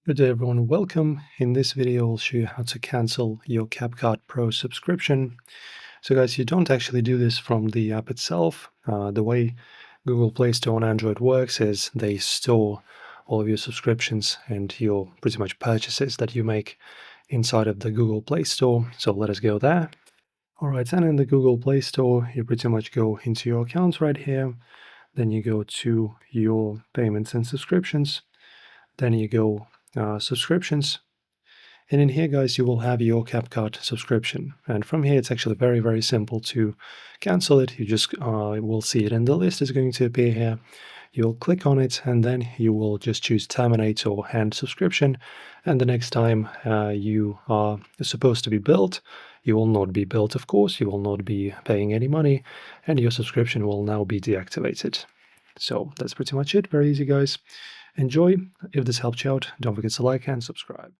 Good day everyone, welcome. In this video I'll show you how to cancel your CapCut Pro subscription. So guys, you don't actually do this from the app itself. The way Google Play Store on Android works is they store all of your subscriptions and your pretty much purchases that you make inside of the Google Play Store. So let us go there. Alright, and in the Google Play Store you pretty much go into your accounts right here. Then you go to your payments and subscriptions. Then you go subscriptions, and in here guys you will have your CapCut subscription, and from here it's actually very simple to cancel it. You just will see it in the list. Is going to appear here. You'll click on it and then you will just choose terminate or end subscription, and the next time you are supposed to be billed, you will not be billed, of course. You will not be paying any money and your subscription will now be deactivated. So that's pretty much it. Very easy guys. Enjoy. If this helped you out, don't forget to like and subscribe.